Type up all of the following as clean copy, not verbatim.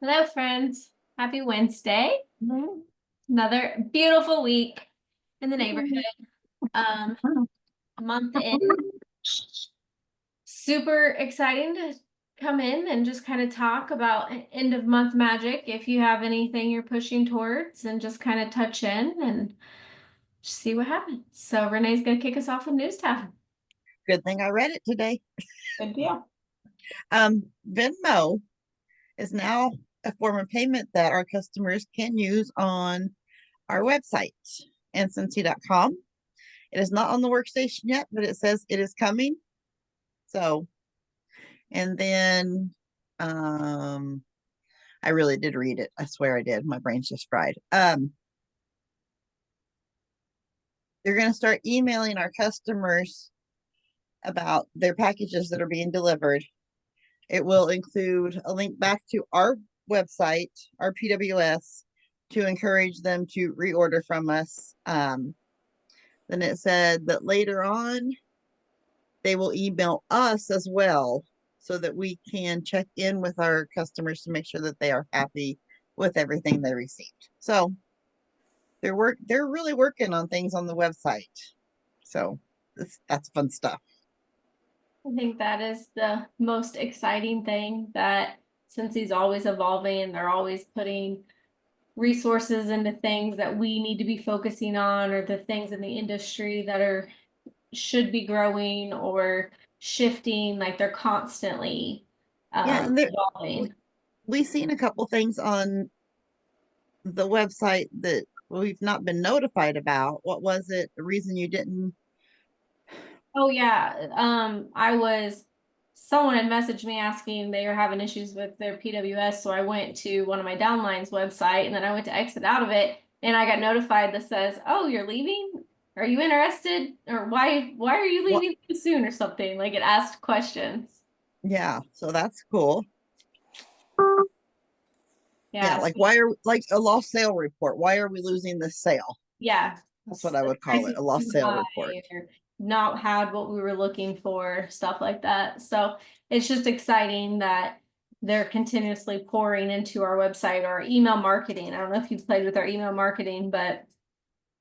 Hello, friends. Happy Wednesday. Mhm. Another beautiful week in the neighborhood. Um, month in. Super exciting to come in and just kind of talk about end of month magic. If you have anything you're pushing towards, and just kind of touch in and see what happens. So Renee's gonna kick us off with news tab. Good thing I read it today. Good deal. Venmo is now a form of payment that our customers can use on our website, Scentsy.com. It is not on the workstation yet, but it says it is coming. So, and then um, I really did read it. I swear I did. My brain's just fried. They're going to start emailing our customers about their packages that are being delivered. It will include a link back to our website, our PWS, to encourage them to reorder from us. Then it said that later on, they will email us as well so that we can check in with our customers to make sure that they are happy with everything they received. So they're really working on things on the website. So that's fun stuff. I think that is the most exciting thing that since he's always evolving and they're always putting resources into things that we need to be focusing on or the things in the industry that are should be growing or shifting, like they're constantly Yeah, and there we, evolving. we've seen a couple things on the website that we've not been notified about. What was it? The reason you didn't? Oh yeah. Someone had messaged me asking they were having issues with their PWS. So I went to one of my downlines website and then I went to exit out of it and I got notified that says, "Oh, you're leaving? Are you interested? Or why are you What? leaving so soon?" or something. Like it asked questions. Yeah, so that's cool. Yeah, Yeah. like why are like a lost sale report? Why are we losing this sale? Yeah. That's what I The would call price it, is a lost too sale high report. or not had what we were looking for, stuff like that. So it's just exciting that they're continuously pouring into our website or email marketing. I don't know if you've played with our email marketing, but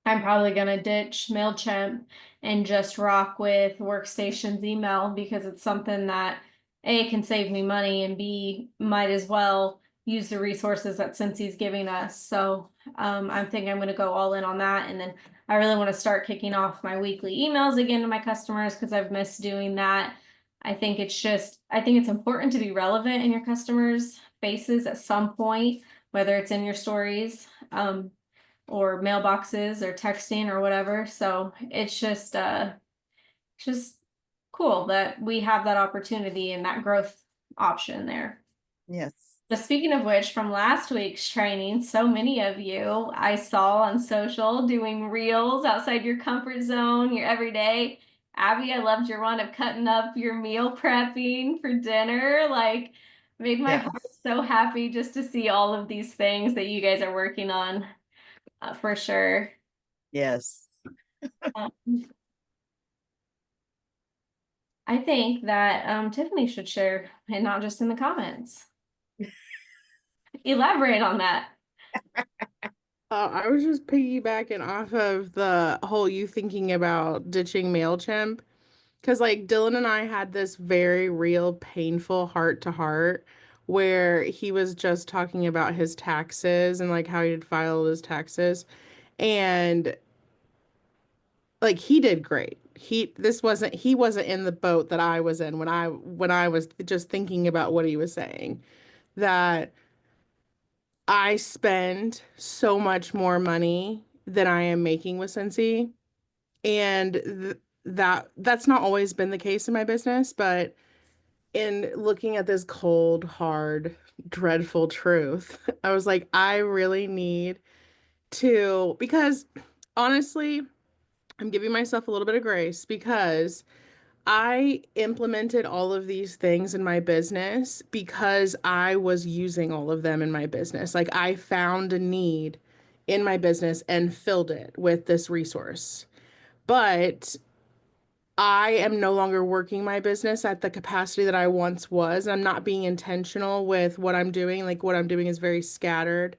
I'm probably gonna ditch MailChimp and just rock with Workstation's email because it's something that A can save me money and B might as well use the resources that Scentssy's giving us. So I'm thinking I'm gonna go all in on that. And then I really want to start kicking off my weekly emails again to my customers because I've missed doing that. I think it's important to be relevant in your customers' faces at some point, whether it's in your stories. Or mailboxes or texting or whatever. So it's just cool that we have that opportunity and that growth option there. Yes. But speaking of which, from last week's training, so many of you I saw on social doing reels outside your comfort zone, your everyday. Abby, I loved your one of cutting up your meal prepping for dinner. Like, made my heart Yes. so happy just to see all of these things that you guys are working on, for sure. Yes. Um, I think that Tiffany should share, and not just in the comments. Elaborate on that. I was just piggybacking off of the whole you thinking about ditching MailChimp. Because, like, Dylan and I had this very real, painful heart to heart where he was just talking about his taxes and, like, how he had filed his taxes. And, like, he did great. He wasn't in the boat that I was in when I was just thinking about what he was saying. That I spend so much more money than I am making with Scentsy, and that's not always been the case in my business, but in looking at this cold, hard, dreadful truth, I was like, I really need to, because honestly, I'm giving myself a little bit of grace because I implemented all of these things in my business because I was using all of them in my business. Like I found a need in my business and filled it with this resource. But I am no longer working my business at the capacity that I once was. I'm not being intentional with what I'm doing. Like what I'm doing is very scattered,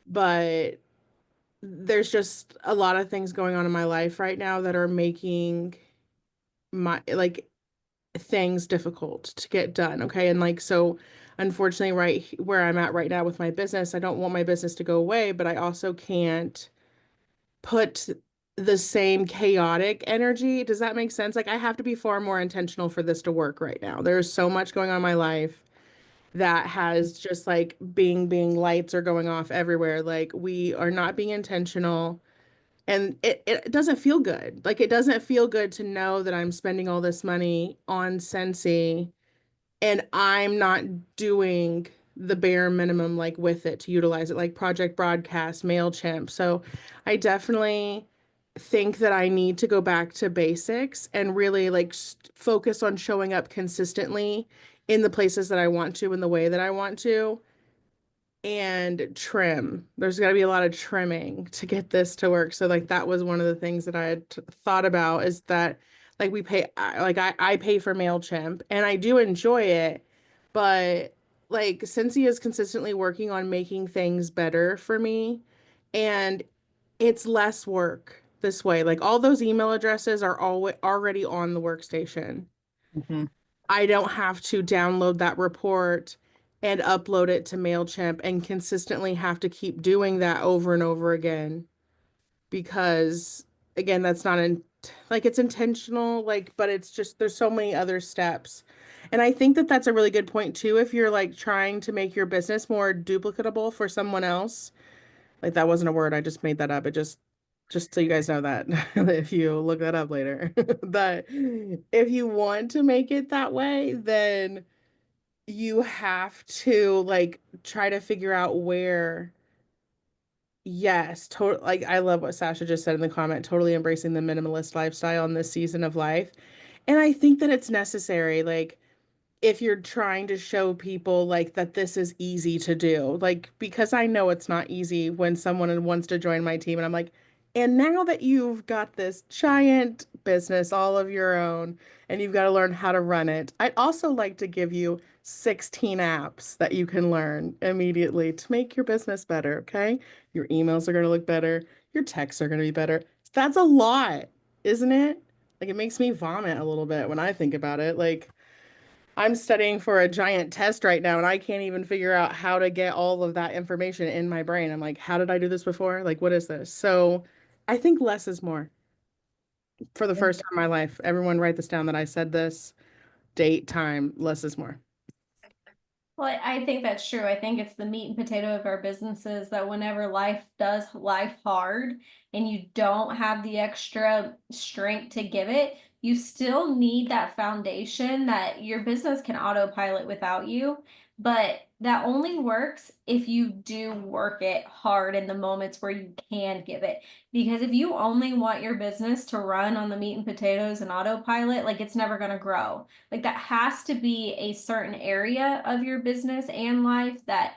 but there's just a lot of things going on in my life right now that are making my like things difficult to get done. Okay. And like, so unfortunately, where I'm at right now with my business, I don't want my business to go away, but I also can't put the same chaotic energy. Does that make sense? Like, I have to be far more intentional for this to work right now. There's so much going on in my life that has just like being lights are going off everywhere. Like, we are not being intentional. And it doesn't feel good. Like, it doesn't feel good to know that I'm spending all this money on Scentsy and I'm not doing the bare minimum like with it to utilize it, like Project Broadcast, MailChimp. So I definitely think that I need to go back to basics and really like focus on showing up consistently in the places that I want to, in the way that I want to, and trim. There's got to be a lot of trimming to get this to work. So like that was one of the things that I had thought about, is that like I pay for MailChimp and I do enjoy it, but like Cincy is consistently working on making things better for me, and it's less work this way. Like all those email addresses are already on the workstation. Mhm. I don't have to download that report and upload it to MailChimp and consistently have to keep doing that over and over again, because again, that's not like it's intentional, like, but it's just there's so many other steps. And I think that that's a really good point too, if you're like trying to make your business more duplicatable for someone else. Like that wasn't a word, I just made that up. It just so you guys know that if you look that up later. But if you want to make it that way, then you have to like try to figure out where, yes, total, like I love what Sasha just said in the comment, totally embracing the minimalist lifestyle in this season of life. And I think that it's necessary. Like if you're trying to show people like that this is easy to do, like because I know it's not easy when someone wants to join my team and I'm like, and now that you've got this giant business all of your own and you've got to learn how to run it, I'd also like to give you 16 apps that you can learn immediately to make your business better, okay? Your emails are going to look better, your texts are going to be better. That's a lot, isn't it? Like it makes me vomit a little bit when I think about it. Like I'm studying for a giant test right now and I can't even figure out how to get all of that information in my brain. I'm like, how did I do this before? Like, what is this? So I think less is more for the Yeah. first time in my life. Everyone write this down that I said this date, time, less is more. Well, I think that's true. I think it's the meat and potato of our businesses that whenever life does life hard and you don't have the extra strength to give it, you still need that foundation that your business can autopilot without you. But that only works if you do work it hard in the moments where you can give it. Because if you only want your business to run on the meat and potatoes and autopilot, like it's never going to grow. Like that has to be a certain area of your business and life that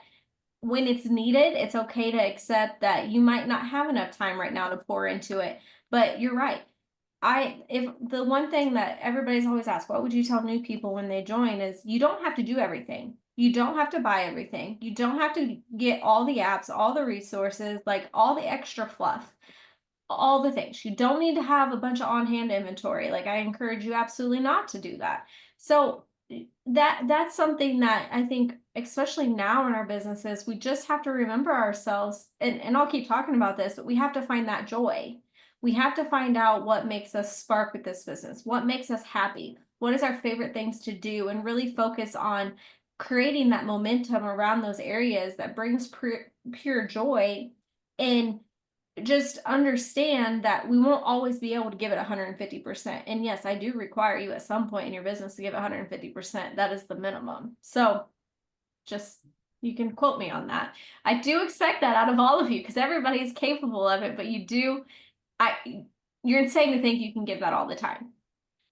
when it's needed, it's okay to accept that you might not have enough time right now to pour into it. But you're right. If the one thing that everybody's always asked, what would you tell new people when they join, is you don't have to do everything. You don't have to buy everything. You don't have to get all the apps, all the resources, like all the extra fluff, all the things. You don't need to have a bunch of on-hand inventory. Like I encourage you absolutely not to do that. So that's something that I think, especially now in our businesses, we just have to remember ourselves, and I'll keep talking about this, but we have to find that joy. We have to find out what makes us spark with this business, what makes us happy, what is our favorite things to do, and really focus on creating that momentum around those areas that brings pure joy. And just understand that we won't always be able to give it 150%. And yes, I do require you at some point in your business to give 150%. That is the minimum. So just, you can quote me on that. I do expect that out of all of you because everybody is capable of it, but you're insane to think you can give that all the time.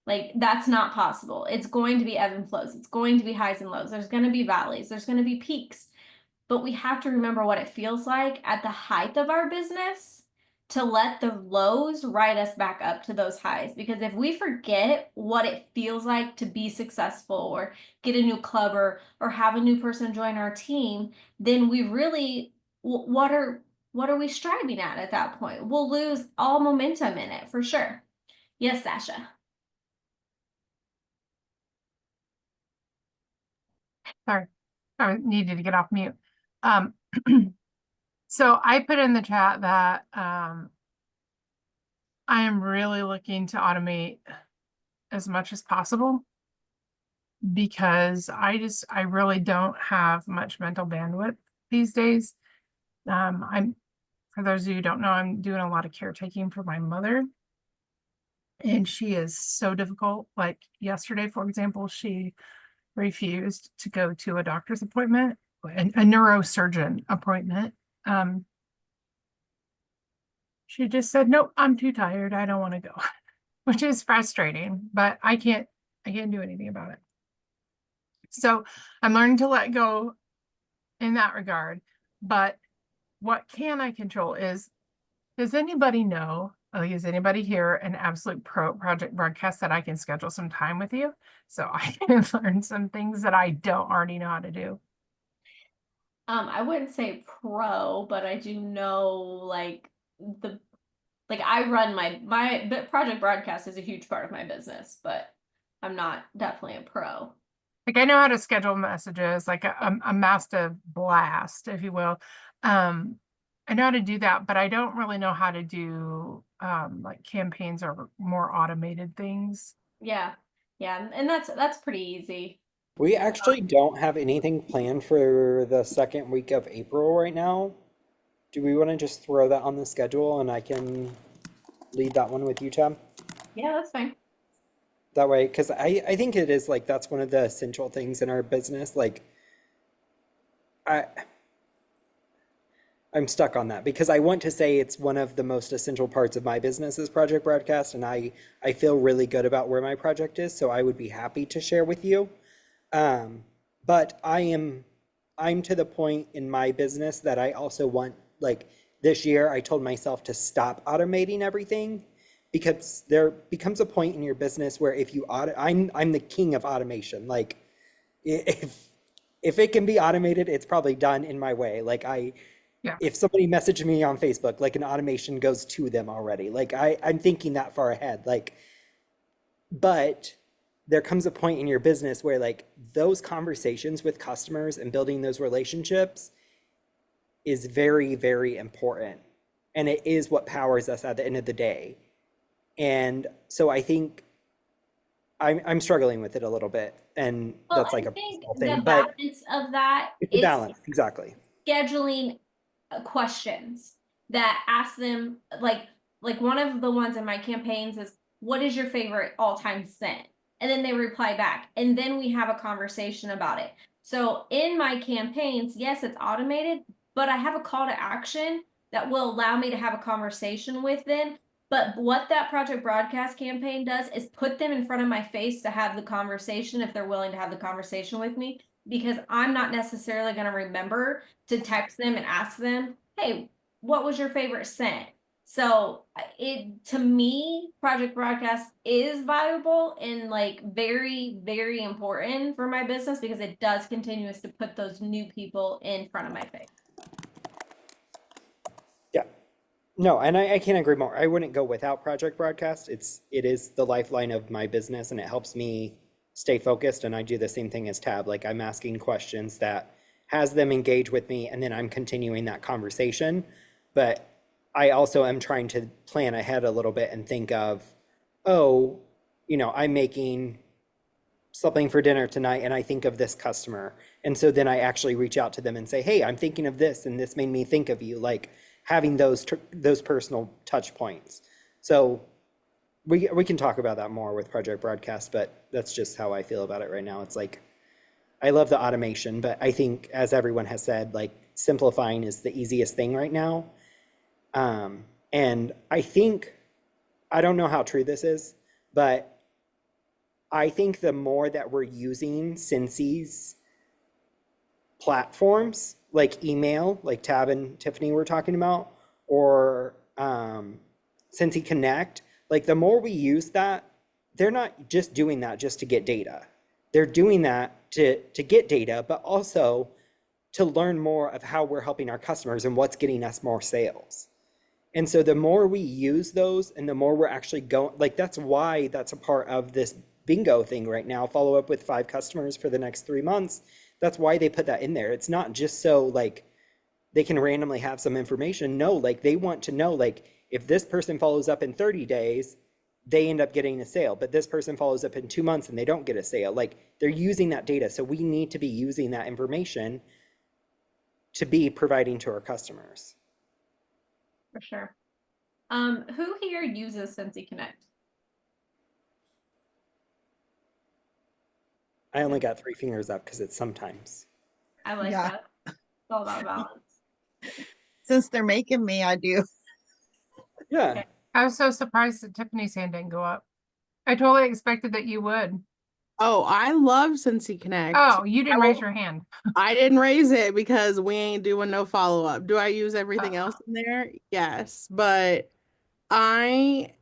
Like that's not possible. It's going to be ebb and flows. It's going to be highs and lows. There's going to be valleys. There's going to be peaks. But we have to remember what it feels like at the height of our business to let the lows ride us back up to those highs. Because if we forget what it feels like to be successful or get a new club or have a new person join our team, then we really, what are we striving at that point? We'll lose all momentum in it for sure. Yes, Sasha. Sorry, I needed to get off mute. Um, so I put in the chat that I am really looking to automate as much as possible because I really don't have much mental bandwidth these days. For those of you who don't know, I'm doing a lot of caretaking for my mother. And she is so difficult. Like yesterday, for example, she refused to go to a doctor's appointment, a neurosurgeon appointment. She just said, nope, I'm too tired. I don't want to go, which is frustrating, but I can't do anything about it. So I'm learning to let go in that regard. But what can I control is, does anybody know, is anybody here an absolute pro project broadcast that I can schedule some time with you so I can learn some things that I don't already know how to do? I wouldn't say pro, but I do know like I run but project broadcast is a huge part of my business, but I'm not definitely a pro. Like I know how to schedule messages, like a massive blast, if you will. I know how to do that, but I don't really know how to do like campaigns or more automated things. Yeah. Yeah, and that's pretty easy. We actually don't have anything planned for the second week of April right now. Do we want to just throw that on the schedule and I can lead that one with you, Tab? Yeah, that's fine. That way, because I think it is like that's one of the essential things in our business. Like, I I'm stuck on that because I want to say it's one of the most essential parts of my business is project broadcast, and I feel really good about where my project is, so I would be happy to share with you. But I'm to the point in my business that I also want, like this year I told myself to stop automating everything because there becomes a point in your business where if you I'm the king of automation. Like if it can be automated, it's probably done in my way. Like Yeah. if somebody messaged me on Facebook, like an automation goes to them already. Like I'm thinking that far ahead. Like, but there comes a point in your business where like those conversations with customers and building those relationships is very, very important. And it is what powers us at the end of the day. And so I think I'm struggling with it a little bit. And Well, that's like I a think personal the thing, but balance of that it's a is balance. Exactly. scheduling questions that ask them like one of the ones in my campaigns is what is your favorite all-time scent, and then they reply back and then we have a conversation about it. So in my campaigns, yes, it's automated, but I have a call to action that will allow me to have a conversation with them. But what that project broadcast campaign does is put them in front of my face to have the conversation if they're willing to have the conversation with me, because I'm not necessarily going to remember to text them and ask them, hey, what was your favorite scent? So it, to me, project broadcast is viable and like very, very important for my business because it does continuous to put those new people in front of my face. Yeah. No, and I can't agree more. I wouldn't go without project broadcast. It is the lifeline of my business and it helps me stay focused. And I do the same thing as Tab. Like I'm asking questions that has them engage with me and then I'm continuing that conversation. But I also am trying to plan ahead a little bit and think of, oh, I'm making something for dinner tonight and I think of this customer. And so then I actually reach out to them and say, hey, I'm thinking of this and this made me think of you. Like having those personal touch points. So we can talk about that more with project broadcast, but that's just how I feel about it right now. It's like I love the automation, but I think as everyone has said, like simplifying is the easiest thing right now. And I don't know how true this is, but I think the more that we're using Scentsy's platforms, like email, like Tab and Tiffany were talking about, or Scentsy Connect, like the more we use that, they're not just doing that just to get data. They're doing that to get data, but also to learn more of how we're helping our customers and what's getting us more sales. And so the more we use those and the more we're actually going, like that's why that's a part of this bingo thing right now, follow up with 5 customers for the next 3 months. That's why they put that in there. It's not just so like they can randomly have some information. No, like they want to know, like if this person follows up in 30 days, they end up getting a sale, but this person follows up in 2 months and they don't get a sale. Like they're using that data. So we need to be using that information to be providing to our customers. For sure. Who here uses Scentsy Connect? I only got 3 fingers up because it's sometimes. I like Yeah. that. It's all about balance. Since they're making me, I do. Yeah. Okay. I was so surprised that Tiffany's hand didn't go up. I totally expected that you would. Oh, I love Scentsy Connect. Oh, you didn't raise will- your hand. I didn't raise it because we ain't doing no follow-up. Do I use everything else in there? Yes, but I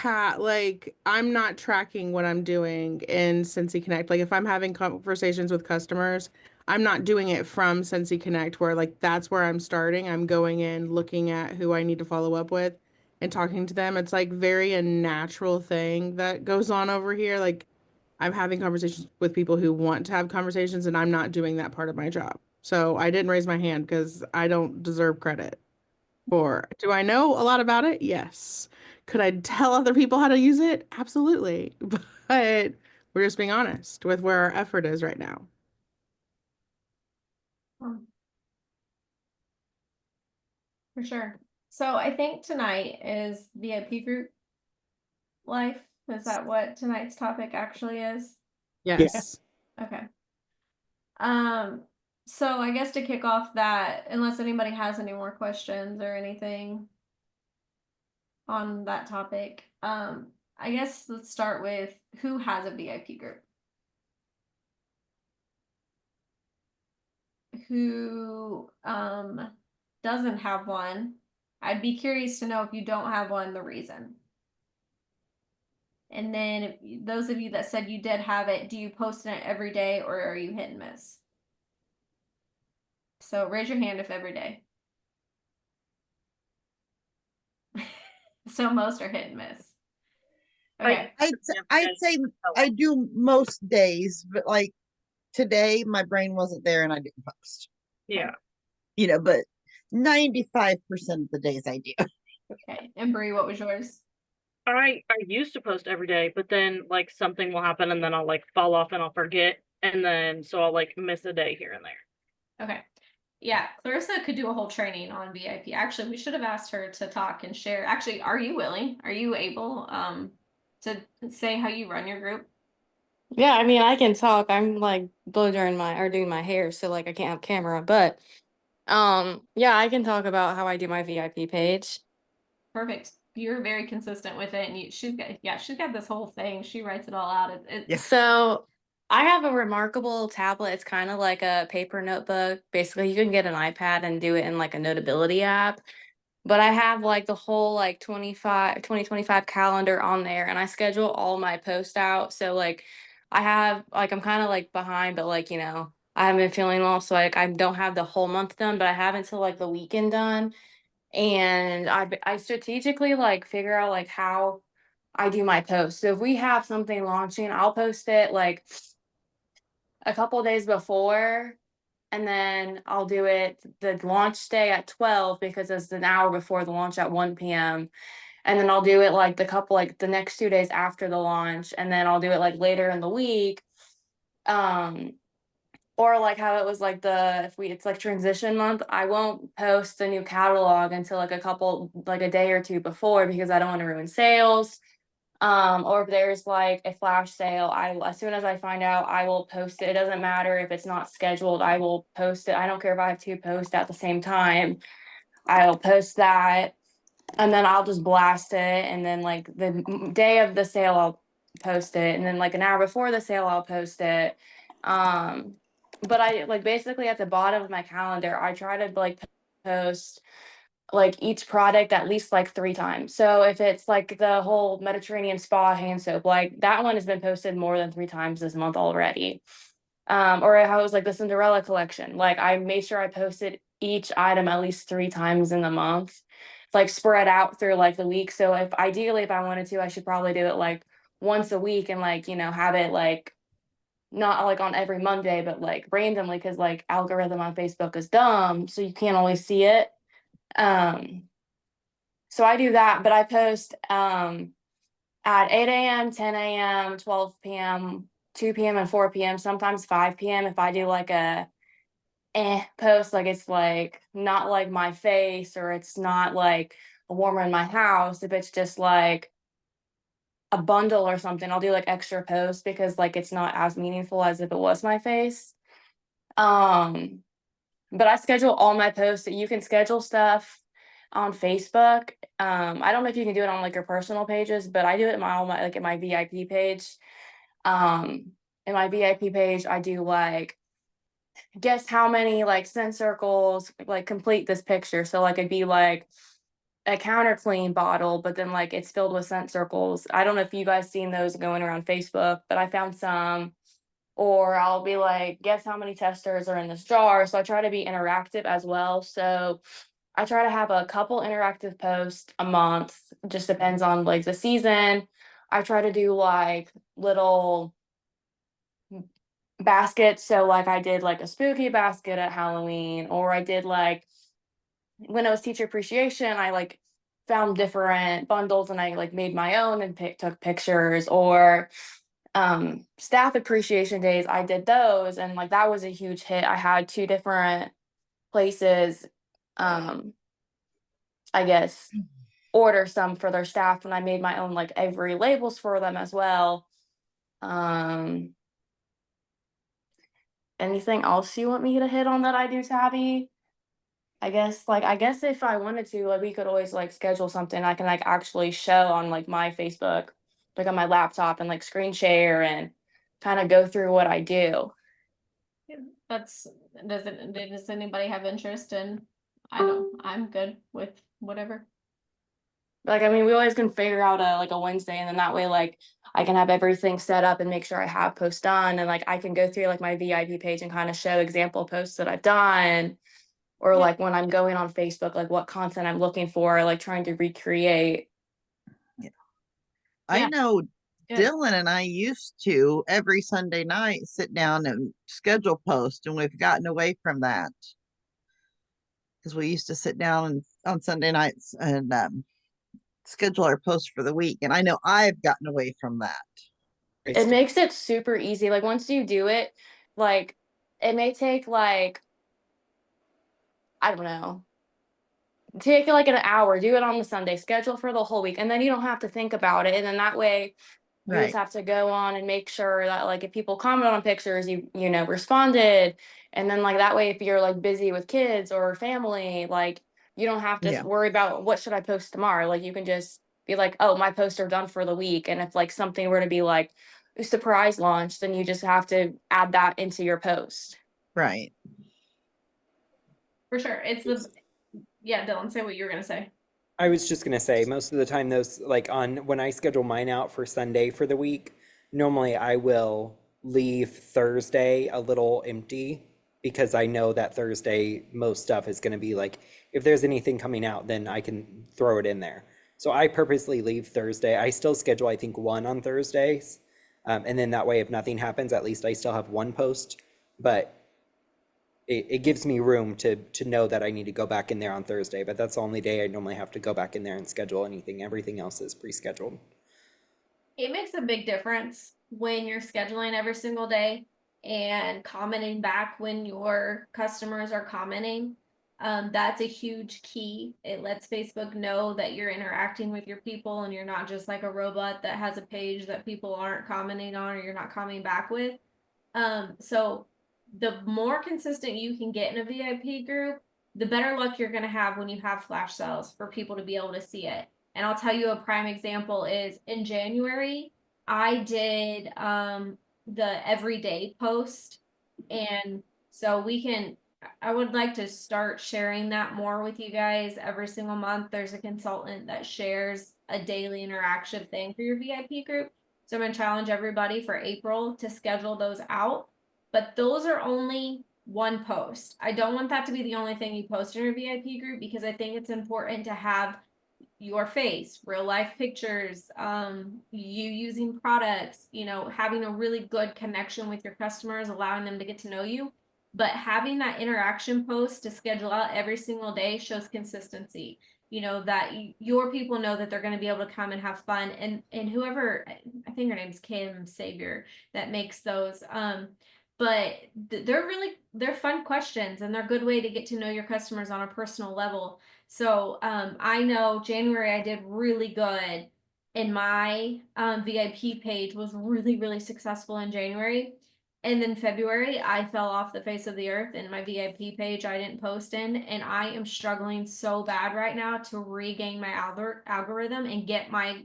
I'm not tracking what I'm doing in Scentsy Connect. Like if I'm having conversations with customers, I'm not doing it from Scentsy Connect where like that's where I'm starting. I'm going in, looking at who I need to follow up with and talking to them. It's like very a natural thing that goes on over here. Like I'm having conversations with people who want to have conversations and I'm not doing that part of my job. So I didn't raise my hand because I don't deserve credit for. Do I know a lot about it? Yes. Could I tell other people how to use it? Absolutely. But we're just being honest with where our effort is right now. For sure. So I think tonight is VIP group life. Is that what tonight's topic actually is? Yes. Okay. So I guess to kick off that, unless anybody has any more questions or anything on that topic, I guess let's start with who has a VIP group? Who doesn't have one? I'd be curious to know if you don't have one, the reason. And then if those of you that said you did have it, do you post it every day or are you hit and miss? So raise your hand if every day. So most are hit and miss. Okay. I'd say I do most days, but like today my brain wasn't there and I didn't post. Yeah. You know, but 95% of the days I do. Okay. And Bree, what was yours? I used to post every day, but then like something will happen and then I'll like fall off and I'll forget. And then so I'll like miss a day here and there. Okay. Yeah, Clarissa could do a whole training on VIP. Actually, we should have asked her to talk and share. Actually, are you willing? Are you able to say how you run your group? Yeah, I mean, I can talk. I'm like blow drying doing my hair, so like I can't have camera, but yeah, I can talk about how I do my VIP page. Perfect. You're very consistent with it, and she's got this whole thing. She writes it all out. Yeah. So I have a remarkable tablet. It's kind of like a paper notebook. Basically, you can get an iPad and do it in like a notability app. But I have like the whole like 2025 calendar on there and I schedule all my posts out. So like I have like I'm kind of like behind, but like, I haven't been feeling well. So like I don't have the whole month done, but I have until like the weekend done. And I strategically like figure out like how I do my posts. So if we have something launching, I'll post it like a couple days before and then I'll do it the launch day at 12 because it's an hour before the launch at 1 p.m. And then I'll do it like the next 2 days after the launch. And then I'll do it like later in the week. Or like how it was like it's like transition month, I won't post a new catalog until like a day or two before because I don't want to ruin sales. Or if there's like a flash sale, as soon as I find out, I will post it. It doesn't matter if it's not scheduled, I will post it. I don't care if I have 2 posts at the same time. I'll post that and then I'll just blast it. And then like the day of the sale, I'll post it. And then like an hour before the sale, I'll post it. But I like basically at the bottom of my calendar, I try to like post like each product at least like 3 times. So if it's like the whole Mediterranean spa hand soap, like that one has been posted more than 3 times this month already. Or how it was like the Cinderella collection. Like I made sure I posted each item at least 3 times in the month, like spread out through like the week. So if ideally, if I wanted to, I should probably do it like once a week and like, have it like not like on every Monday, but like randomly because like algorithm on Facebook is dumb. So you can't always see it. So I do that, but I post at 8 a.m., 10 a.m., 12 p.m., 2 p.m., and 4 p.m., sometimes 5 p.m. if I do like a post, like it's like not like my face or it's not like a warmer in my house. If it's just like a bundle or something, I'll do like extra posts because like it's not as meaningful as if it was my face. But I schedule all my posts. You can schedule stuff on Facebook. I don't know if you can do it on like your personal pages, but I do it in like at my VIP page. In my VIP page, I do like guess how many like scent circles like complete this picture. So like it'd be like a counter clean bottle, but then like it's filled with scent circles. I don't know if you guys seen those going around Facebook, but I found some. Or I'll be like, guess how many testers are in this jar. So I try to be interactive as well. So I try to have a couple interactive posts a month. Just depends on like the season. I try to do like little baskets. So like I did like a spooky basket at Halloween, or I did like when it was teacher appreciation, I like found different bundles and I like made my own and took pictures. Or staff appreciation days, I did those and like that was a huge hit. I had 2 different places, I guess, order some for their staff, and I made my own like every labels for them as well. Anything else you want me to hit on that I do, Tabby? I guess if I wanted to, like we could always like schedule something I can like actually show on like my Facebook, like on my laptop and like screen share and kind of go through what I do. That's, does anybody have interest in, I'm good with whatever. Like, I mean, we always can figure out a like a Wednesday, and then that way, like, I can have everything set up and make sure I have posts done, and like I can go through like my VIP page and kind of show example posts that I've done, or Yeah. like when I'm going on Facebook, like what content I'm looking for, like trying to recreate. I Yeah. know Good. Dylan and I used to every Sunday night sit down and schedule post, and we've gotten away from that because we used to sit down and on Sunday nights and schedule our posts for the week. And I know I've gotten away from that. It makes it super easy. Like once you do it, like it may take like, I don't know, take like an hour, do it on the Sunday, schedule for the whole week, and then you don't have to think about it. And then that way you just Right. have to go on and make sure that like if people comment on pictures, you responded. And then like that way, if you're like busy with kids or family, like you don't have to Yeah. worry about what should I post tomorrow. Like you can just be like, oh, my posts are done for the week. And if like something were to be like a surprise launch, then you just have to add that into your post. Right. For sure. Yeah, Dylan, say what you were gonna say. I was just gonna say, most of the time those like on when I schedule mine out for Sunday for the week, normally I will leave Thursday a little empty because I know that Thursday most stuff is gonna be like, if there's anything coming out, then I can throw it in there. So I purposely leave Thursday. I still schedule, I think, one on Thursdays. And then that way, if nothing happens, at least I still have one post. But it gives me room to know that I need to go back in there on Thursday, but that's the only day I normally have to go back in there and schedule anything. Everything else is pre-scheduled. It makes a big difference when you're scheduling every single day and commenting back when your customers are commenting. That's a huge key. It lets Facebook know that you're interacting with your people and you're not just like a robot that has a page that people aren't commenting on or you're not commenting back with. So the more consistent you can get in a VIP group, the better luck you're going to have when you have flash sales for people to be able to see it. And I'll tell you a prime example is in January, I did the everyday post. And so we can, I would like to start sharing that more with you guys every single month. There's a consultant that shares a daily interaction thing for your VIP group. So I'm gonna challenge everybody for April to schedule those out. But those are only one post. I don't want that to be the only thing you post in your VIP group because I think it's important to have your face, real life pictures, you using products, having a really good connection with your customers, allowing them to get to know you. But having that interaction post to schedule out every single day shows consistency. That your people know that they're going to be able to come and have fun. And whoever, I think her name's Kim Savior, that makes those. But they're fun questions and they're a good way to get to know your customers on a personal level. So I know January I did really good, and my VIP page was really, really successful in January. And then February I fell off the face of the earth, and my VIP page I didn't post in, and I am struggling so bad right now to regain my algorithm and get my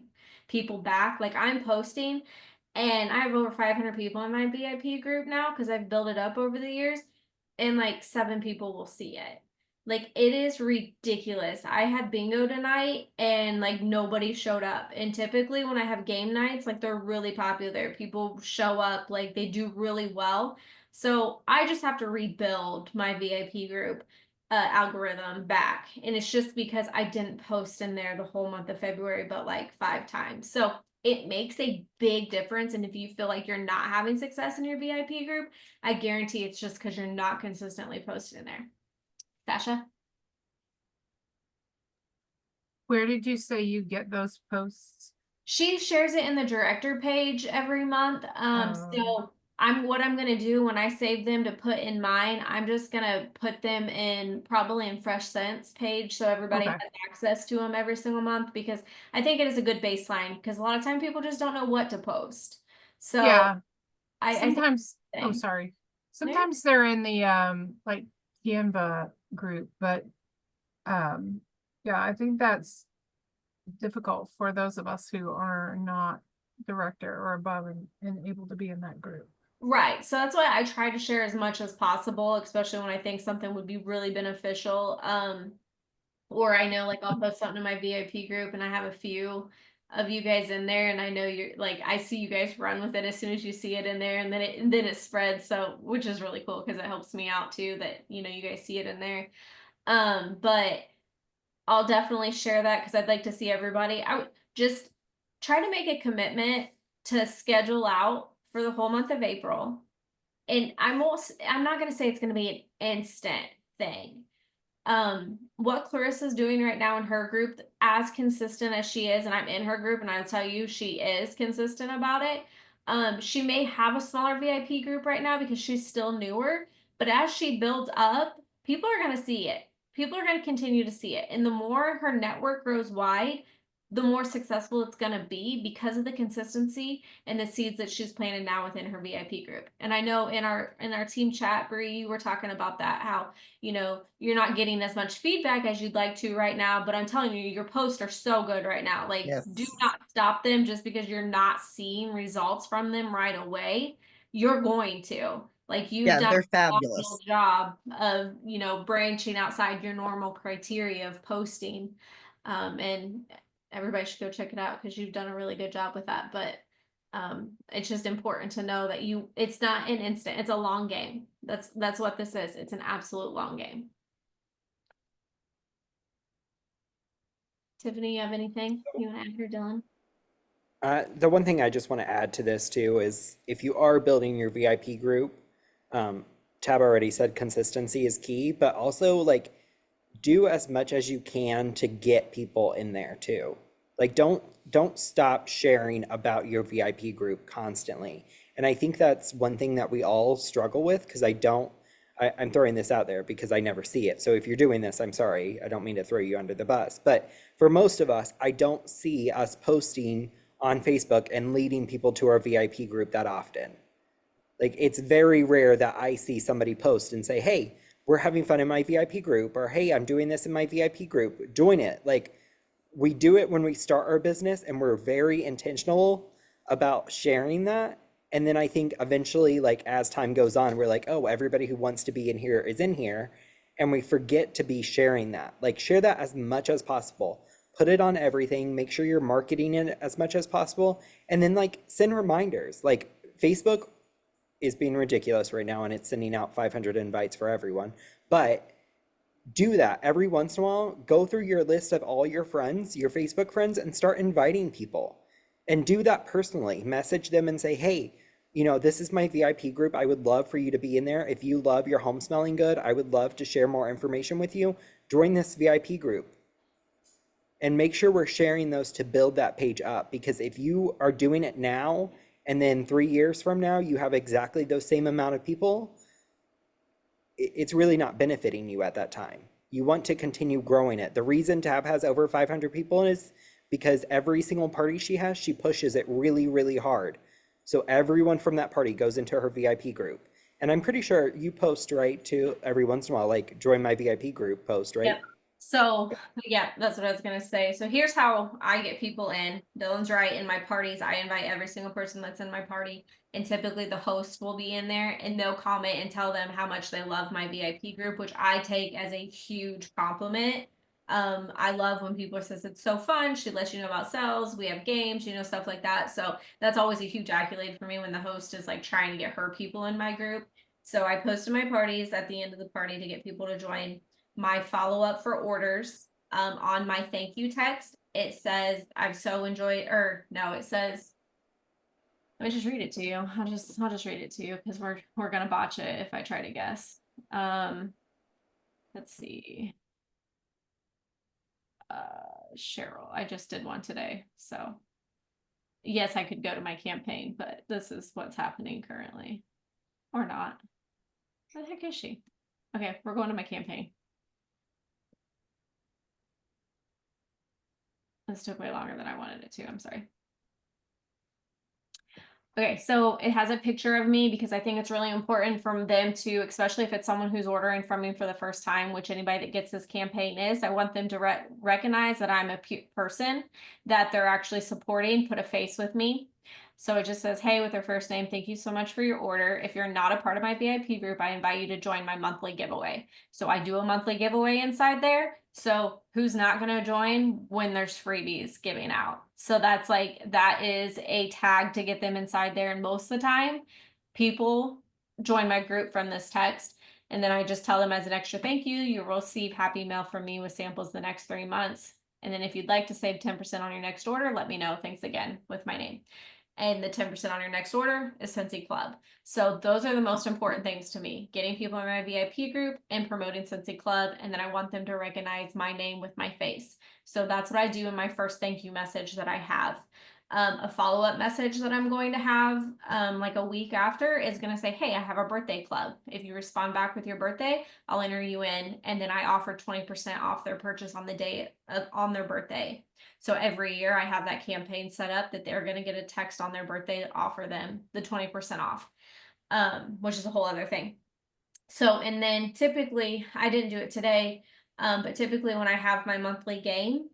people back. Like I'm posting, and I have over 500 people in my VIP group now because I've built it up over the years, and like 7 people will see it. Like it is ridiculous. I had bingo tonight and like nobody showed up. And typically when I have game nights, like they're really popular. People show up, like they do really well. So I just have to rebuild my VIP group algorithm back. And it's just because I didn't post in there the whole month of February, but like 5 times. So it makes a big difference. And if you feel like you're not having success in your VIP group, I guarantee it's just because you're not consistently posting in there. Sasha? Where did you say you get those posts? She shares it in the director page every month. So what I'm gonna do when I save them to put in mine, I'm just gonna put them in probably in Fresh Scents page so everybody Okay. has access to them every single month because I think it is a good baseline because a lot of time people just don't know what to post. So Yeah. I think Sometimes, oh, thing. sorry. No, you're- Sometimes they're in the like Canva group, but yeah, I think that's difficult for those of us who are not director or above and able to be in that group. Right. So that's why I try to share as much as possible, especially when I think something would be really beneficial. Or I know like I'll post something in my VIP group and I have a few of you guys in there and I know you're like I see you guys run with it as soon as you see it in there and then it spreads, so which is really cool because it helps me out too that you guys see it in there. But I'll definitely share that because I'd like to see everybody. I would just try to make a commitment to schedule out for the whole month of April. And I'm not gonna say it's gonna be an instant thing. What Clarissa's doing right now in her group, as consistent as she is, and I'm in her group and I'll tell you she is consistent about it. She may have a smaller VIP group right now because she's still newer, but as she builds up, people are gonna see it. People are gonna continue to see it. And the more her network grows wide, the more successful it's gonna be because of the consistency and the seeds that she's planted now within her VIP group. And I know in our team chat, Bree, you were talking about that, how you're not getting as much feedback as you'd like to right now, but I'm telling you, your posts are so good right now. Like, Yes. do not stop them just because you're not seeing results from them right away. You're going to. Like, you've Yeah, done they're a fabulous. phenomenal job of, branching outside your normal criteria of posting. And everybody should go check it out because you've done a really good job with that. But it's just important to know that it's not an instant, it's a long game. That's what this is. It's an absolute long game. Tiffany, you have anything you want to add here, Dylan? The one thing I just want to add to this too is if you are building your VIP group, Tab already said consistency is key, but also like do as much as you can to get people in there too. Like don't stop sharing about your VIP group constantly. And I think that's one thing that we all struggle with because I'm throwing this out there because I never see it. So if you're doing this, I'm sorry. I don't mean to throw you under the bus. But for most of us, I don't see us posting on Facebook and leading people to our VIP group that often. Like it's very rare that I see somebody post and say, hey, we're having fun in my VIP group, or hey, I'm doing this in my VIP group. Join it. Like we do it when we start our business and we're very intentional about sharing that. And then I think eventually, like as time goes on, we're like, oh, everybody who wants to be in here is in here. And we forget to be sharing that. Like share that as much as possible. Put it on everything. Make sure you're marketing it as much as possible. And then like send reminders. Like Facebook is being ridiculous right now and it's sending out 500 invites for everyone. But do that every once in a while. Go through your list of all your friends, your Facebook friends, and start inviting people. And do that personally. Message them and say, hey, you know, this is my VIP group. I would love for you to be in there. If you love your home smelling good, I would love to share more information with you. Join this VIP group. And make sure we're sharing those to build that page up. Because if you are doing it now, and then 3 years from now, you have exactly those same amount of people, it's really not benefiting you at that time. You want to continue growing it. The reason Tab has over 500 people is because every single party she has, she pushes it really, really hard. So everyone from that party goes into her VIP group. And I'm pretty sure you post, right, too, every once in a while, like join my VIP group post, right? Yep. So yeah, that's what I was gonna say. So here's how I get people in. Dylan's right. In my parties, I invite every single person that's in my party, and typically the host will be in there, and they'll comment and tell them how much they love my VIP group, which I take as a huge compliment. I love when people says it's so fun. She lets you know about sales. We have games, you know, stuff like that. So that's always a huge accolade for me when the host is like trying to get her people in my group. So I post in my parties at the end of the party to get people to join. My follow-up for orders on my thank you text, it says I've so enjoyed, or no, it says, let me just read it to you. I'll just read it to you because we're gonna botch it if I try to guess. Let's see. Cheryl, I just did one today, so yes, I could go to my campaign, but this is what's happening currently, or not. Where the heck is she? Okay, we're going to my campaign. This took way longer than I wanted it to. I'm sorry. Okay, so it has a picture of me because I think it's really important for them to, especially if it's someone who's ordering from me for the first time, which anybody that gets this campaign is, I want them to recognize that I'm a person that they're actually supporting, put a face with me. So it just says, hey, with their first name, thank you so much for your order. If you're not a part of my VIP group, I invite you to join my monthly giveaway. So I do a monthly giveaway inside there. So who's not going to join when there's freebies giving out? So that's like, that is a tag to get them inside there. And most of the time, people join my group from this text. And then I just tell them as an extra thank you, you'll receive happy mail from me with samples the next 3 months. And then if you'd like to save 10% on your next order, let me know. Thanks again with my name. And the 10% on your next order is Scentsy Club. So those are the most important things to me, getting people in my VIP group and promoting Scentsy Club. And then I want them to recognize my name with my face. So that's what I do in my first thank you message that I have. A follow-up message that I'm going to have like a week after is going to say, hey, I have a birthday club. If you respond back with your birthday, I'll enter you in. And then I offer 20% off their purchase on the day on their birthday. So every year I have that campaign set up that they're going to get a text on their birthday to offer them the 20% off, which is a whole other thing. So, and then typically, I didn't do it today, but typically when I have my monthly game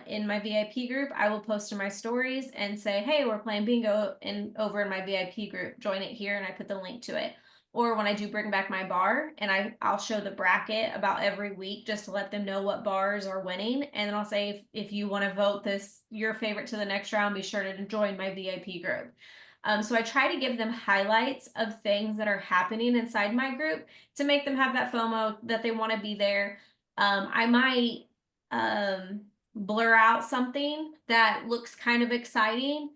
in my VIP group, I will post in my stories and say, hey, we're playing bingo over in my VIP group, join it here, and I put the link to it. Or when I do bring back my bar, and I'll show the bracket about every week just to let them know what bars are winning. And then I'll say, if you want to vote your favorite to the next round, be sure to join my VIP group. So I try to give them highlights of things that are happening inside my group to make them have that FOMO that they want to be there. I might blur out something that looks kind of exciting,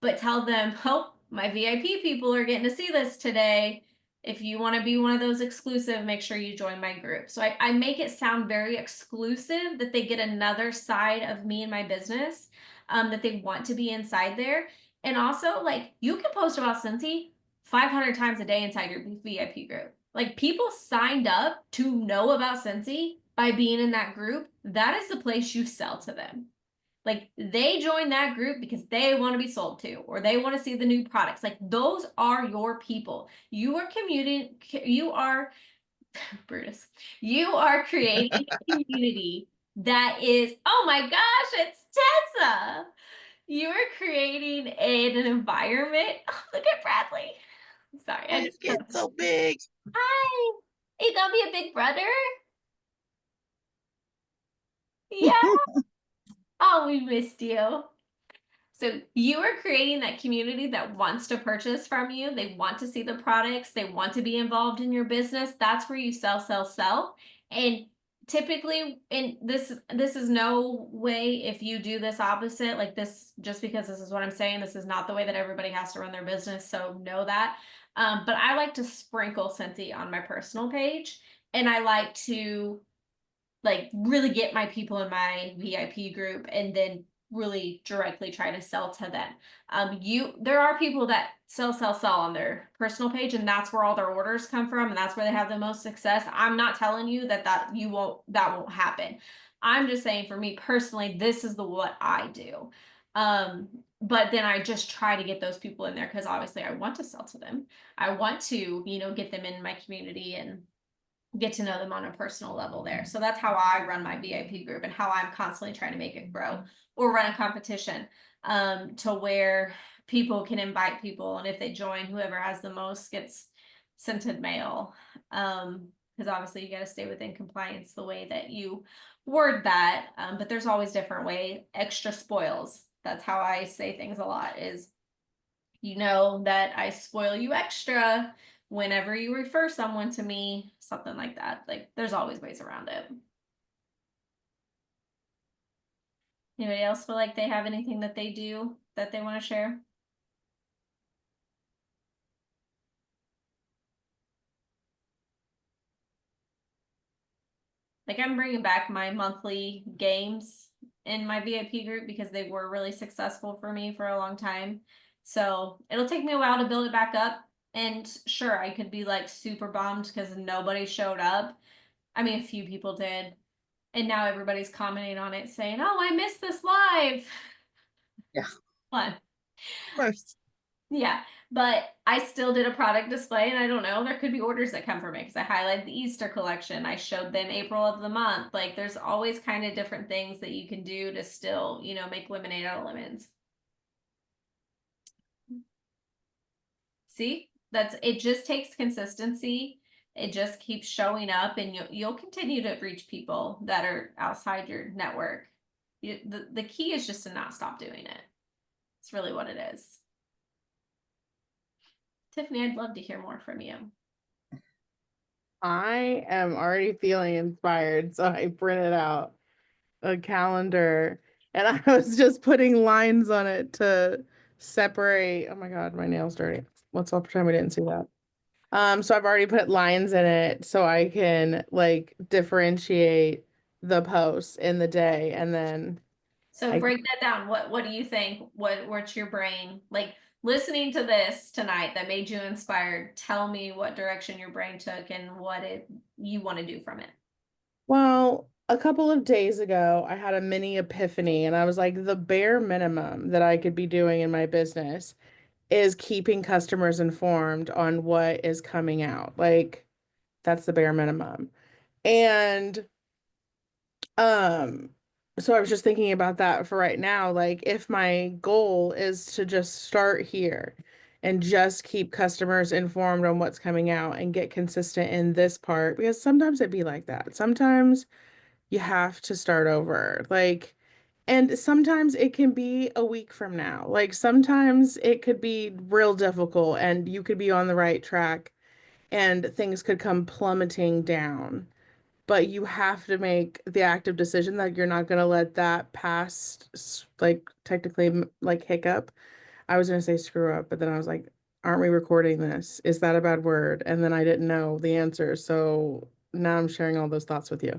but tell them, oh, my VIP people are getting to see this today. If you want to be one of those exclusive, make sure you join my group. So I make it sound very exclusive, that they get another side of me and my business, that they want to be inside there. And also, like, you can post about Scentsy 500 times a day inside your VIP group. Like, people signed up to know about Scentsy by being in that group. That is the place you sell to them. Like, they join that group because they want to be sold to, or they want to see the new products. Like, those are your people. You are Brutus. You are creating a community that is, oh my gosh, it's Tessa. You are creating an environment. Oh, look at Bradley. Sorry, I It's getting so big. hi. You gonna be a big brother? Yeah. Oh, we missed you. So you are creating that community that wants to purchase from you. They want to see the products. They want to be involved in your business. That's where you sell, sell, sell. And typically, in this is no way if you do this opposite, like this, just because this is what I'm saying, this is not the way that everybody has to run their business. So know that. But I like to sprinkle Scentsy on my personal page, and I like to like really get my people in my VIP group and then really directly try to sell to them. There are people that sell on their personal page, and that's where all their orders come from, and that's where they have the most success. I'm not telling you that that won't happen. I'm just saying for me personally, this is what I do. But then I just try to get those people in there because obviously I want to sell to them. I want to, get them in my community and get to know them on a personal level there. So that's how I run my VIP group and how I'm constantly trying to make it grow, or run a competition to where people can invite people, and if they join, whoever has the most gets scented mail. Because obviously you got to stay within compliance the way that you word that. But there's always different way. Extra spoils. That's how I say things a lot is, that I spoil you extra whenever you refer someone to me, something like that. Like there's always ways around it. Anybody else feel like they have anything that they do that they want to share? Like I'm bringing back my monthly games in my VIP group because they were really successful for me for a long time. So it'll take me a while to build it back up. And sure, I could be like super bummed because nobody showed up. I mean, a few people did. And now everybody's commenting on it saying, oh, I missed this live. Yeah. Fun. Of course. Yeah, but I still did a product display, and I don't know, there could be orders that come from it because I highlighted the Easter collection. I showed them April of the month. Like there's always kind of different things that you can do to still, make lemonade out of lemons. See, it just takes consistency. It just keeps showing up, and you'll continue to reach people that are outside your network. The key is just to not stop doing it. It's really what it is. Tiffany, I'd love to hear more from you. I am already feeling inspired, so I printed out a calendar and I was just putting lines on it to separate. Oh my God, my nail's dirty. Let's all pretend we didn't see that. So I've already put lines in it so I can like differentiate the posts in the day, and then So break that down. What do you think? What's your brain like listening to this tonight that made you inspired? Tell me what direction your brain took and what you want to do from it. well, a couple of days ago, I had a mini epiphany, and I was like, the bare minimum that I could be doing in my business is keeping customers informed on what is coming out. Like, that's the bare minimum. And um, so I was just thinking about that for right now. Like, if my goal is to just start here and just keep customers informed on what's coming out and get consistent in this part, because sometimes it'd be like that. Sometimes you have to start over. Like, and sometimes it can be a week from now. Like, sometimes it could be real difficult and you could be on the right track and things could come plummeting down. But you have to make the active decision that you're not going to let that past, like, technically, like, hiccup. I was going to say screw up, but then I was like, aren't we recording this? Is that a bad word? And then I didn't know the answer. So now I'm sharing all those thoughts with you.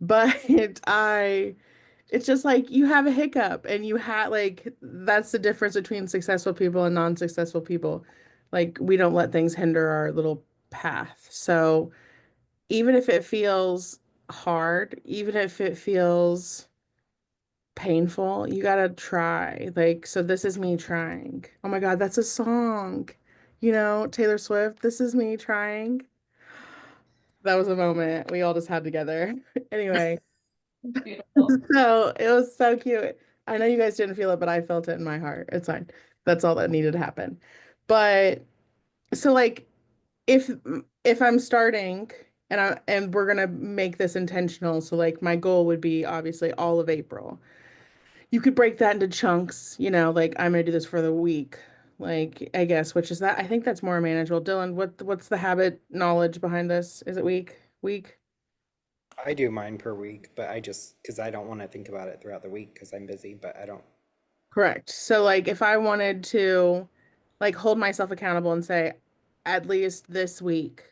But it's just like you have a hiccup and you had like that's the difference between successful people and non-successful people. Like we don't let things hinder our little path. So even if it feels hard, even if it feels painful, you gotta try. Like, so this is me trying. Oh my God, that's a song. Taylor Swift, this is me trying. That was a moment we all just had together. Anyway. Beautiful. So it was so cute. I know you guys didn't feel it, but I felt it in my heart. It's fine. That's all that needed to happen. But so like if I'm starting and we're gonna make this intentional, so like my goal would be obviously all of April. You could break that into chunks, like I'm gonna do this for the week. Like I guess, which is that I think that's more manageable. Dylan, what's the habit knowledge behind this? Is it week? Week? I do mine per week, but I just, because I don't want to think about it throughout the week because I'm busy, but I don't. Correct. So like if I wanted to like hold myself accountable and say, at least this week,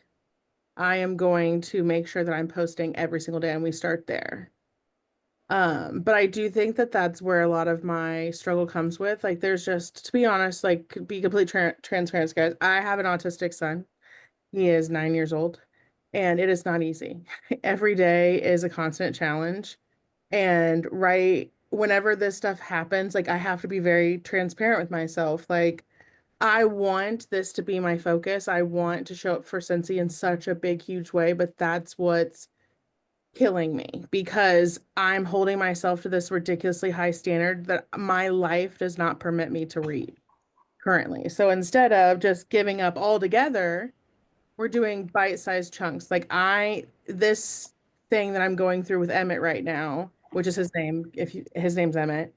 I am going to make sure that I'm posting every single day and we start there. But I do think that that's where a lot of my struggle comes with. Like there's just, to be honest, like be complete transparent, guys. I have an autistic son. He is 9 years old and it is not easy. Every day is a constant challenge. And right whenever this stuff happens, like I have to be very transparent with myself. Like I want this to be my focus. I want to show up for Scentsy in such a big, huge way, but that's what's killing me because I'm holding myself to this ridiculously high standard that my life does not permit me to read currently. So instead of just giving up altogether, we're doing bite-sized chunks. Like this thing that I'm going through with Emmett right now, which is his name, his name's Emmett.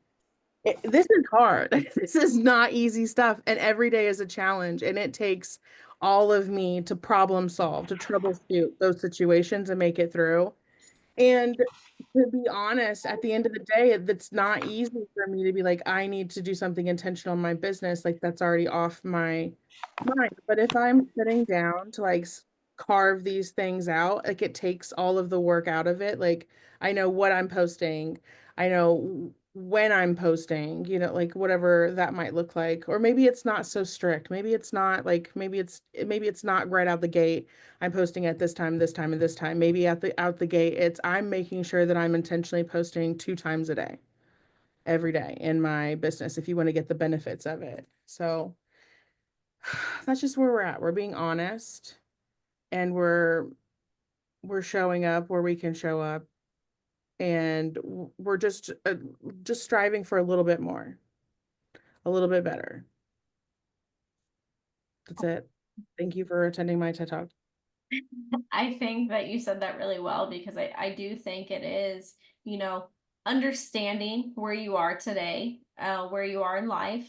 This is hard. This is not easy stuff, and every day is a challenge, and it takes all of me to problem solve, to troubleshoot those situations and make it through. And to be honest, at the end of the day, it's not easy for me to be like, I need to do something intentional in my business. Like that's already off my mind. But if I'm sitting down to like carve these things out, like it takes all of the work out of it. Like I know what I'm posting. I know when I'm posting, like whatever that might look like. Or maybe it's not so strict. Maybe it's not like maybe it's not right out the gate. I'm posting at this time, this time, and this time. Maybe out the gate, it's I'm making sure that I'm intentionally posting 2 times a day, every day in my business if you want to get the benefits of it. So that's just where we're at. We're being honest and we're showing up where we can show up and we're just striving for a little bit more, a little bit better. That's it. Thank you for attending my TED Talk. I think that you said that really well because I do think it is, understanding where you are today, where you are in life,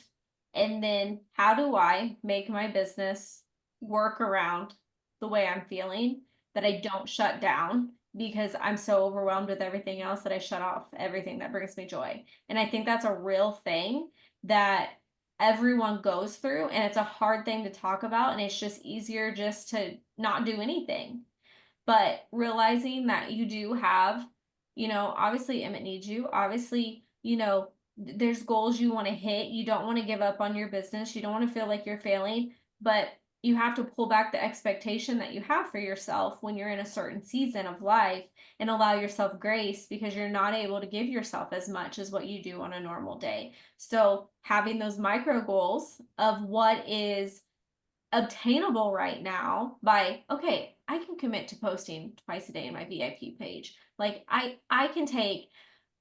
and then how do I make my business work around the way I'm feeling that I don't shut down because I'm so overwhelmed with everything else that I shut off everything that brings me joy. And I think that's a real thing that everyone goes through, and it's a hard thing to talk about, and it's just easier just to not do anything. But realizing that you do have, obviously Emmett needs you. Obviously, there's goals you want to hit. You don't want to give up on your business. You don't want to feel like you're failing, but you have to pull back the expectation that you have for yourself when you're in a certain season of life and allow yourself grace because you're not able to give yourself as much as what you do on a normal day. So having those micro goals of what is obtainable right now by, okay, I can commit to posting twice a day in my VIP page. Like I can take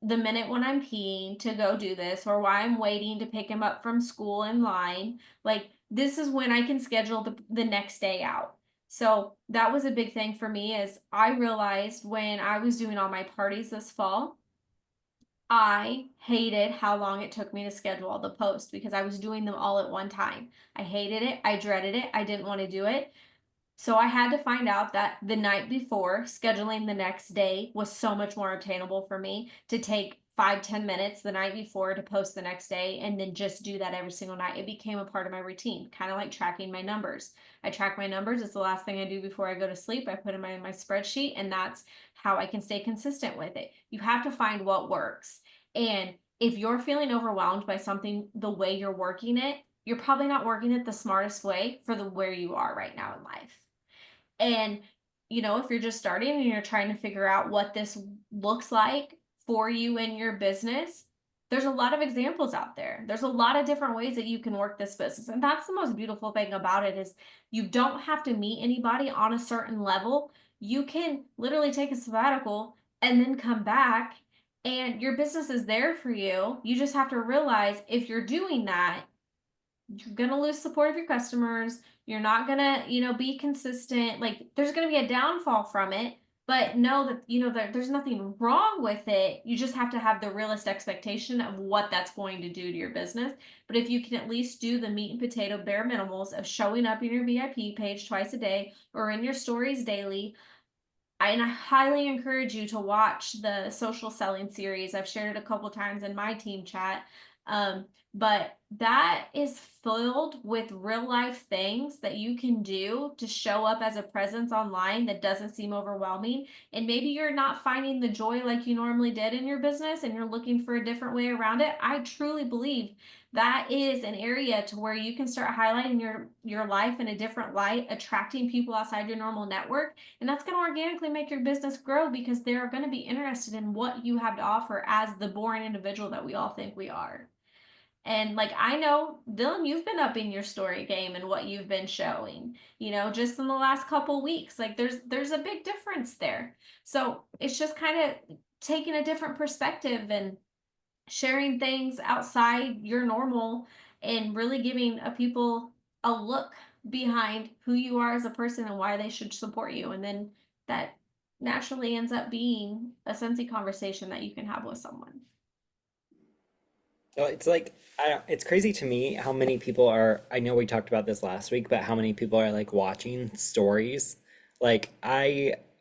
the minute when I'm peeing to go do this, or while I'm waiting to pick him up from school in line. Like this is when I can schedule the next day out. So that was a big thing for me is I realized when I was doing all my parties this fall, I hated how long it took me to schedule all the posts because I was doing them all at one time. I hated it. I dreaded it. I didn't want to do it. So I had to find out that the night before, scheduling the next day was so much more obtainable for me to take 5-10 minutes the night before to post the next day and then just do that every single night. It became a part of my routine, kind of like tracking my numbers. I track my numbers. It's the last thing I do before I go to sleep. I put in my spreadsheet, and that's how I can stay consistent with it. You have to find what works. And if you're feeling overwhelmed by something, the way you're working it, you're probably not working it the smartest way for the where you are right now in life. And, if you're just starting and you're trying to figure out what this looks like for you in your business, there's a lot of examples out there. There's a lot of different ways that you can work this business. And that's the most beautiful thing about it is you don't have to meet anybody on a certain level. You can literally take a sabbatical and then come back and your business is there for you. You just have to realize if you're doing that, you're gonna lose support of your customers. You're not gonna, be consistent. Like there's gonna be a downfall from it, but know that that there's nothing wrong with it. You just have to have the realist expectation of what that's going to do to your business. But if you can at least do the meat and potato bare minimals of showing up in your VIP page twice a day or in your stories daily, and I highly encourage you to watch the social selling series. I've shared it a couple times in my team chat. But that is filled with real life things that you can do to show up as a presence online that doesn't seem overwhelming. And maybe you're not finding the joy like you normally did in your business and you're looking for a different way around it. I truly believe that is an area to where you can start highlighting your life in a different light, attracting people outside your normal network, and that's going to organically make your business grow because they're going to be interested in what you have to offer as the boring individual that we all think we are. And like I know, Dylan, you've been upping your story game and what you've been showing, just in the last couple weeks. Like there's a big difference there. So it's just kind of taking a different perspective and sharing things outside your normal and really giving people a look behind who you are as a person and why they should support you. And then that naturally ends up being a Scentsy conversation that you can have with someone. Well, it's like it's crazy to me how many people are. I know we talked about this last week, but how many people are like watching stories? Like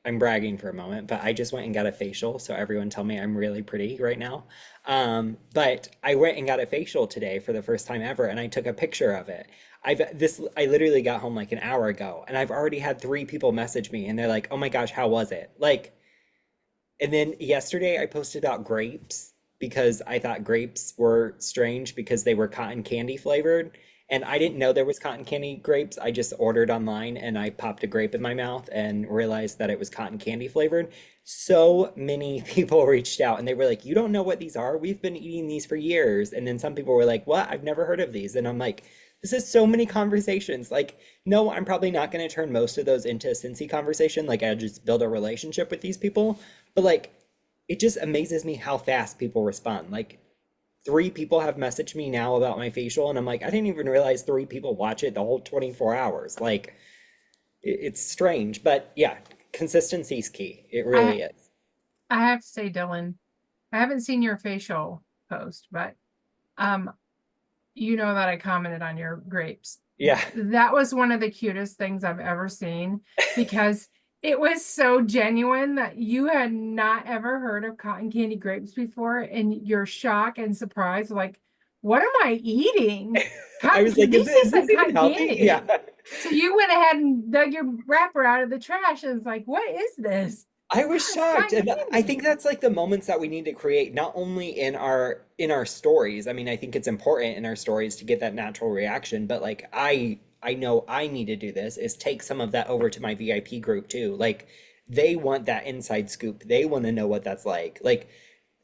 I'm bragging for a moment, but I just went and got a facial, so everyone tell me I'm really pretty right now. But I went and got a facial today for the first time ever, and I took a picture of it. I literally got home like an hour ago, and I've already had 3 people message me, and they're like, "Oh my gosh, how was it?" Like, and then yesterday I posted about grapes because I thought grapes were strange because they were cotton candy flavored. And I didn't know there was cotton candy grapes. I just ordered online and I popped a grape in my mouth and realized that it was cotton candy flavored. So many people reached out and they were like, "You don't know what these are? We've been eating these for years." And then some people were like, "What? I've never heard of these." And I'm like, this is so many conversations. Like, no, I'm probably not going to turn most of those into a Cincy conversation. Like, I just build a relationship with these people. But like, it just amazes me how fast people respond. Like, 3 people have messaged me now about my facial, and I'm like, I didn't even realize 3 people watch it the whole 24 hours. Like, it's strange, but yeah, consistency is key. It really is. I have to say, Dylan, I haven't seen your facial post, but um, you know that I commented on your grapes. Yeah. That was one of the cutest things I've ever seen because it was so genuine that you had not ever heard of cotton candy grapes before, and your shock and surprise, like, what am I eating? I was like, this is isn't this even cotton healthy? candy. Yeah. So you went ahead and dug your wrapper out of the trash and was like, what is this? I was It's shocked, cotton and I candy. think that's like the moments that we need to create, not only in our stories. I mean, I think it's important in our stories to get that natural reaction, but like I know I need to do this is take some of that over to my VIP group too. Like they want that inside scoop. They want to know what that's like. Like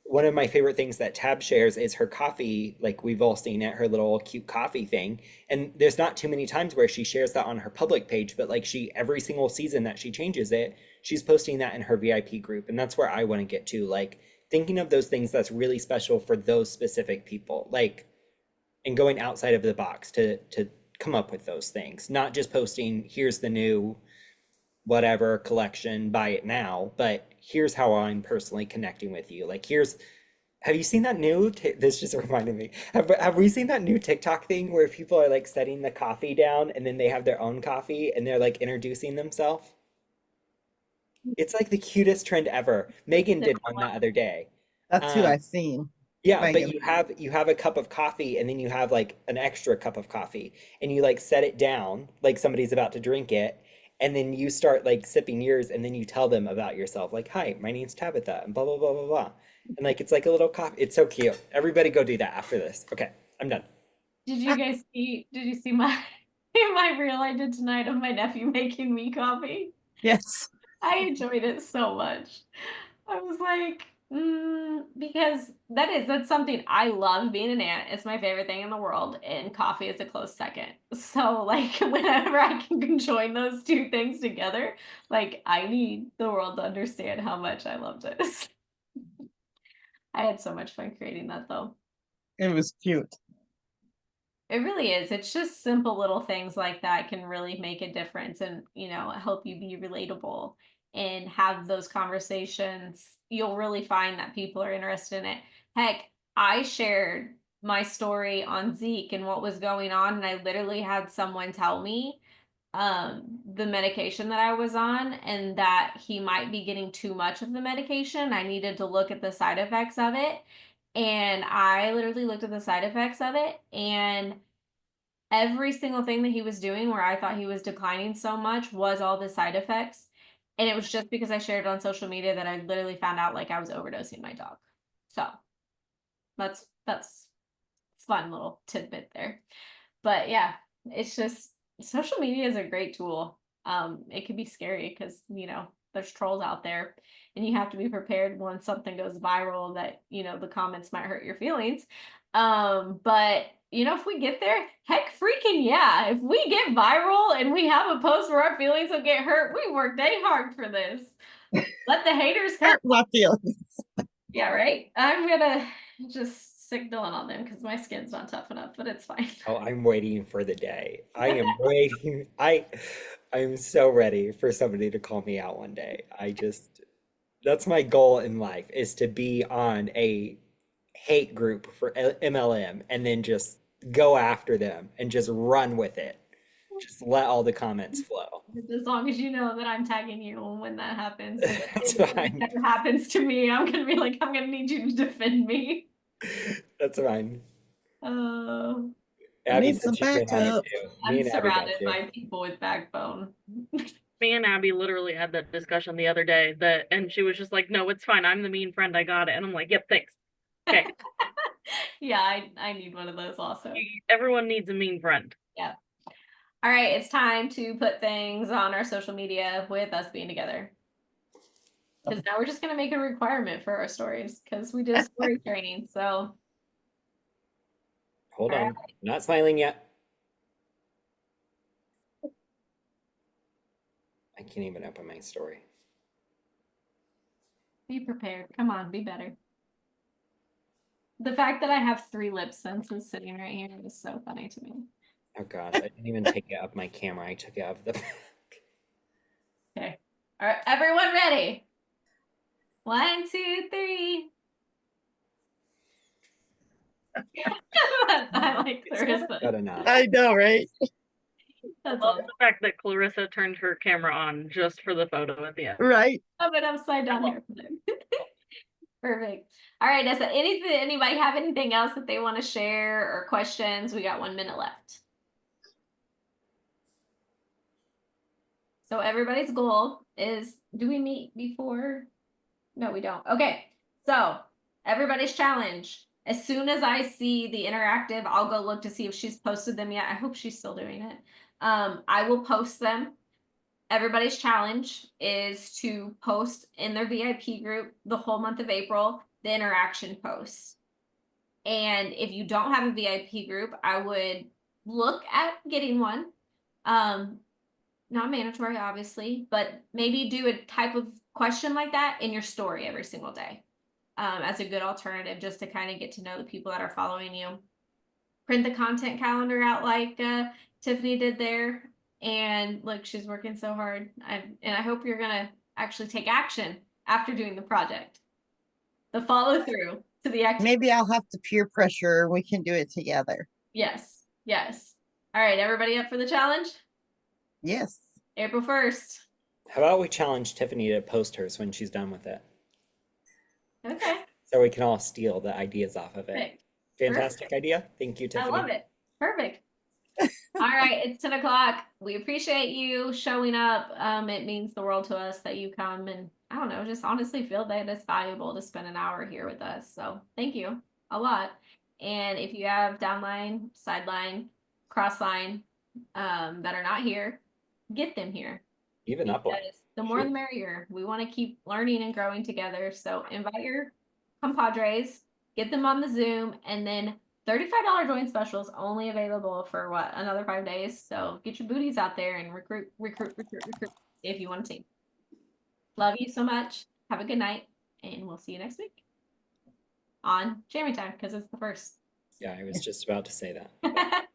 one of my favorite things that Tab shares is her coffee. Like we've all seen it, her little cute coffee thing. And there's not too many times where she shares that on her public page, but like she, every single season that she changes it, she's posting that in her VIP group. And that's where I want to get to, like thinking of those things that's really special for those specific people, like, and going outside of the box to come up with those things, not just posting, here's the new whatever collection, buy it now, but here's how I'm personally connecting with you. Like, here's, have you seen that new, this just reminded me, have we seen that new TikTok thing where people are like setting the coffee down and then they have their own coffee and they're like introducing themselves? It's like the cutest trend ever. Megan did one the other day. That's who Um, I've seen. yeah, but Megan. you have a cup of coffee and then you have like an extra cup of coffee and you like set it down like somebody's about to drink it and then you start like sipping yours and then you tell them about yourself like, "Hi, my name's Tabitha," and blah blah blah blah blah. And like it's like a little coffee. It's so cute. Everybody go do that after this. Okay, I'm done. Did you see my my reel I did tonight of my nephew making me coffee? Yes. I enjoyed it so much. I was like, because that's something I love being an aunt. It's my favorite thing in the world, and coffee is a close second. So like whenever I can join those two things together, like I need the world to understand how much I love this. I had so much fun creating that though. It was cute. It really is. It's just simple little things like that can really make a difference and, help you be relatable and have those conversations. You'll really find that people are interested in it. Heck, I shared my story on Zeke and what was going on, and I literally had someone tell me the medication that I was on and that he might be getting too much of the medication. I needed to look at the side effects of it. And I literally looked at the side effects of it, and every single thing that he was doing where I thought he was declining so much was all the side effects. And it was just because I shared it on social media that I literally found out like I was overdosing my dog. So that's fun little tidbit there. But yeah, it's just social media is a great tool. It can be scary because there's trolls out there, and you have to be prepared when something goes viral that the comments might hurt your feelings. But if we get there, heck freaking yeah. If we get viral and we have a post where our feelings will get hurt, we worked day hard for this. Let the haters come. Hurt my feelings. Yeah, right. I'm gonna just sick Dylan on them because my skin's not tough enough, but it's fine. Oh, I'm waiting for the day. I am waiting. I'm so ready for somebody to call me out one day. That's my goal in life, is to be on a hate group for MLM and then just go after them and just run with it. Just let all the comments flow. As long as you know that I'm tagging you when that happens. That's If fine. that happens to me, I'm gonna be like, I'm gonna need you to defend me. That's fine. Oh, Abby Need said some she's in on it backup. too. Me I'm and Abby got surrounded you. by people with backbone. Me and Abby literally had that discussion the other day and she was just like, no, it's fine. I'm the mean friend. I got it. And I'm like, yep, thanks. Okay. Yeah, I need one of those also. Everyone needs a mean friend. Yeah. All right, it's time to put things on our social media with us being together. Because now we're just gonna make a requirement for our stories because we did a story training. So Hold All on. Not smiling yet. I can't even open my story. be prepared. Come on, be better. The fact that I have 3 lip senses sitting right here is so funny to me. Oh gosh, I didn't even take it off my camera. I took it off the Okay. All right, everyone ready? 1, 2, 3. I like Clarissa. Good enough. I know, right? I That's love awesome. the fact that Clarissa turned her camera on just for the photo at the end. Right. Have it upside down here for them. Perfect. All right, does anybody have anything else that they want to share or questions? We got 1 minute left. So everybody's goal is, do we meet before? No, we don't. Okay. So everybody's challenge. As soon as I see the interactive, I'll go look to see if she's posted them yet. I hope she's still doing it. I will post them. Everybody's challenge is to post in their VIP group the whole month of April, the interaction posts. And if you don't have a VIP group, I would look at getting one. Not mandatory, obviously, but maybe do a type of question like that in your story every single day. As a good alternative, just to kind of get to know the people that are following you. Print the content calendar out like Tiffany did there. And look, she's working so hard. And I hope you're gonna actually take action after doing the project. The follow through to the activity. Maybe I'll have to peer pressure. We can do it together. Yes, yes. All right, everybody up for the challenge? Yes. April 1st. How about we challenge Tiffany to post hers when she's done with it? Okay. So we can all steal the ideas off of it. Perfect. Fantastic idea. Thank you, Tiffany. I love it. Perfect. All right, it's 10 o'clock. We appreciate you showing up. It means the world to us that you come, and I don't know, just honestly feel that it's valuable to spend an hour here with us. So thank you a lot. And if you have downline, sideline, crossline that are not here, get them here. Even upline. Because the more the merrier. We want to keep learning and growing together. So invite your compadres, get them on the Zoom, and then $35 join specials only available for what, another 5 days. So get your booties out there and recruit if you want a team. Love you so much. Have a good night, and we'll see you next week. on Jammy Time because it's the first. Yeah, I was just about to say that.